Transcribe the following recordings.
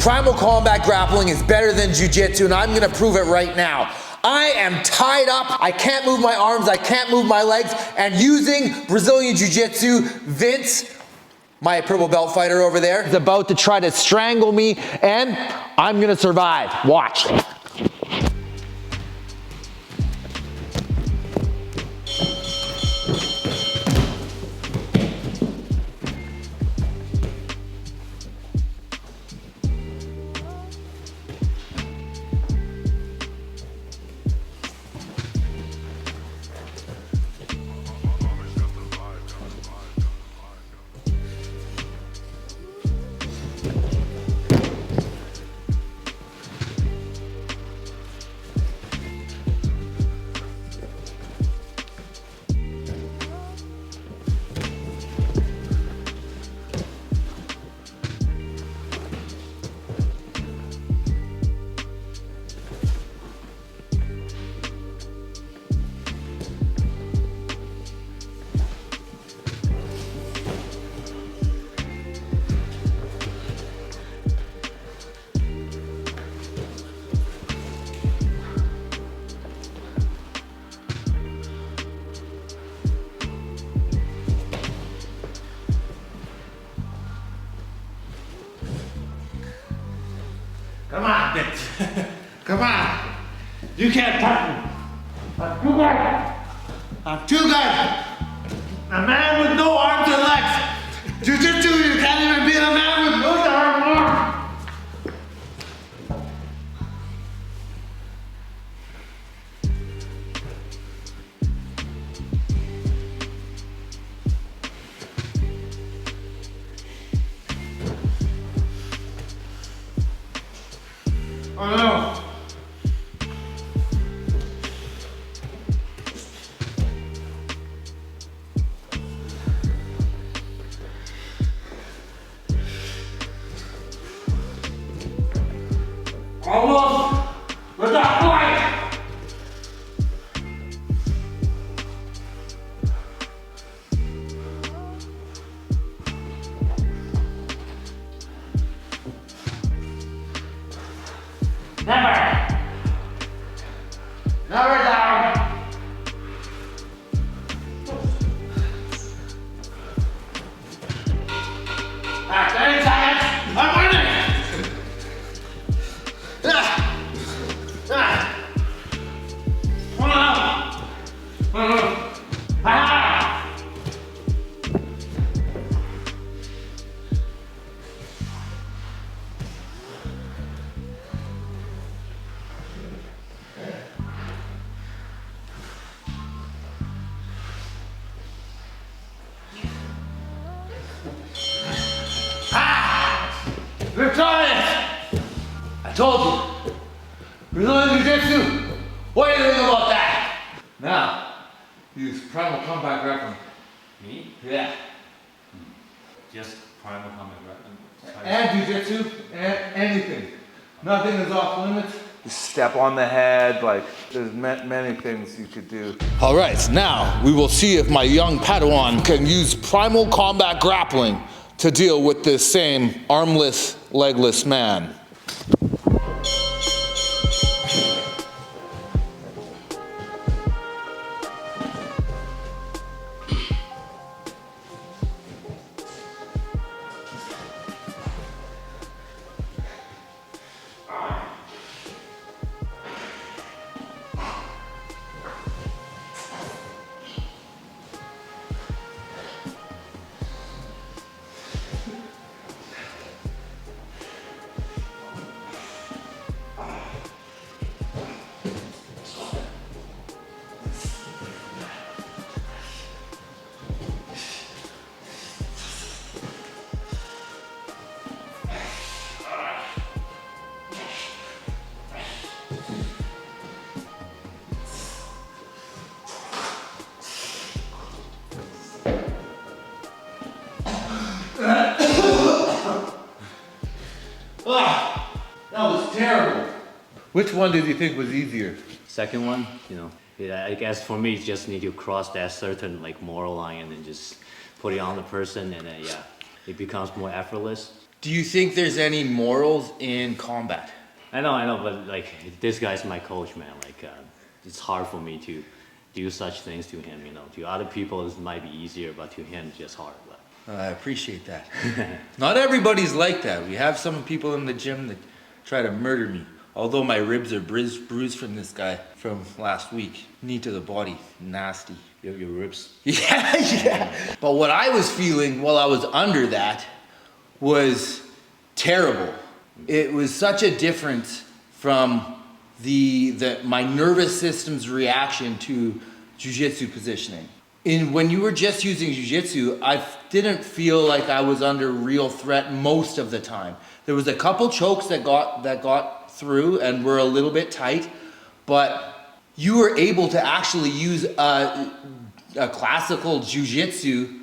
Primal Kombat Grappling is better than Jiu Jitsu, and I'm gonna prove it right now. I am tied up, I can't move my arms, I can't move my legs, and using Brazilian Jiu Jitsu, Vince, my purple belt fighter over there, is about to try to strangle me, and I'm gonna survive. Watch. Come on, bitch. Come on. You can't touch me. I'm too good. I'm too good. A man with no arms and legs. Jiu Jitsu, you can't even be a man with no arms and arms. Oh no! Almost with that fight! Never! Never down! Alright, 30 seconds! I'm winning! Victorious! I told you. Brazilian Jiu Jitsu. What do you think about that? Now, use Primal Kombat Grappling. Me? Yeah. Just Primal Kombat Grappling. And Jiu Jitsu, and anything. Nothing is off limits. Step on the head, like there's many things you could do. All right, now we will see if my young Padawan can use Primal Kombat Grappling to deal with this same armless, legless man. That was terrible. Which one did you think was easier? Second one, you know, yeah, I guess for me, you just need to cross that certain like moral line and then just put it on the person, and then yeah, it becomes more effortless. Do you think there's any morals in combat? I know, but like this guy's my coach, man. Like it's hard for me to do such things to him. You know, to other people it might be easier, but to him it's just hard. But. I appreciate that. Not everybody's like that. We have some people in the gym that try to murder me. Although my ribs are bruised from this guy from last week. Knee to the body, nasty. Your ribs. Yeah. But what I was feeling while I was under that was terrible. It was such a difference from my nervous system's reaction to jiu-jitsu positioning. When you were just using jiu-jitsu, I didn't feel like I was under real threat most of the time. There was a couple chokes that got through and were a little bit tight, but you were able to actually use a classical jiu-jitsu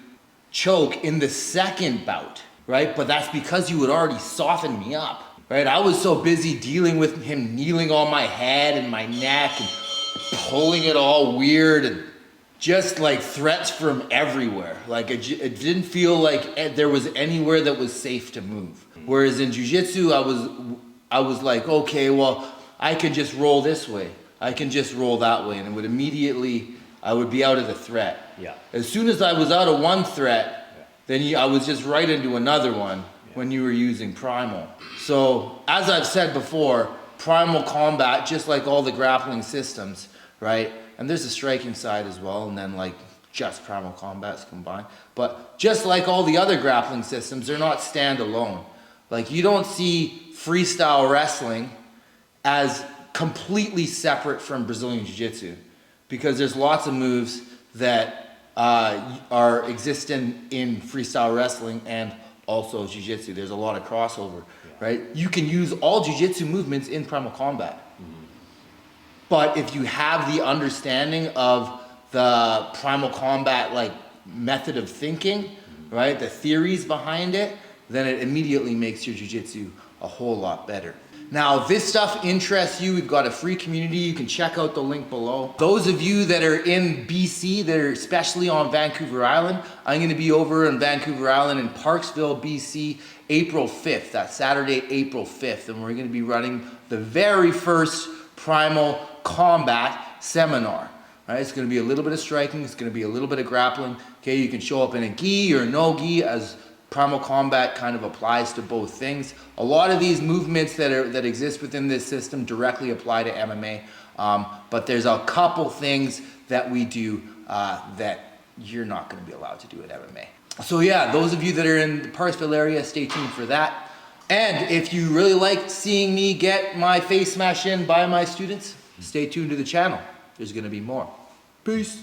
choke in the second bout, right? But that's because you had already softened me up, right? I was so busy dealing with him kneeling on my head and my neck and pulling it all weird and just like threats from everywhere. Like it didn't feel like there was anywhere that was safe to move. Whereas in jiu-jitsu, I was like, okay, well, I can just roll this way. I can just roll that way. And it would immediately, I would be out of the threat. Yeah. As soon as I was out of one threat, then I was just right into another one when you were using Primal. So as I've said before, Primal Kombat, just like all the grappling systems, right? And there's a striking side as well, and then like just Primal Kombat's combined. But just like all the other grappling systems, they're not standalone. Like you don't see freestyle wrestling as completely separate from Brazilian Jiu-Jitsu, because there's lots of moves that are existent in freestyle wrestling and also Jiu-Jitsu. There's a lot of crossover, right? You can use all Jiu-Jitsu movements in Primal Kombat. But if you have the understanding of the Primal Kombat like method of thinking, right, the theories behind it, then it immediately makes your Jiu-Jitsu a whole lot better. Now, if this stuff interests you, we've got a free community. You can check out the link below. Those of you that are in BC, that are especially on Vancouver Island, I'm gonna be over in Vancouver Island in Parksville, BC, April 5th. That's Saturday, April 5th. And we're gonna be running the very first Primal Kombat seminar. Right? It's gonna be a little bit of striking, it's gonna be a little bit of grappling. Okay, you can show up in a gi or no gi, as Primal Kombat kind of applies to both things. A lot of these movements that exist within this system directly apply to MMA, but there's a couple things that we do that you're not going to be allowed to do at MMA. So yeah, those of you that are in the Parksville area, stay tuned for that. And if you really like seeing me get my face smashed in by my students, stay tuned to the channel. There's going to be more. Peace.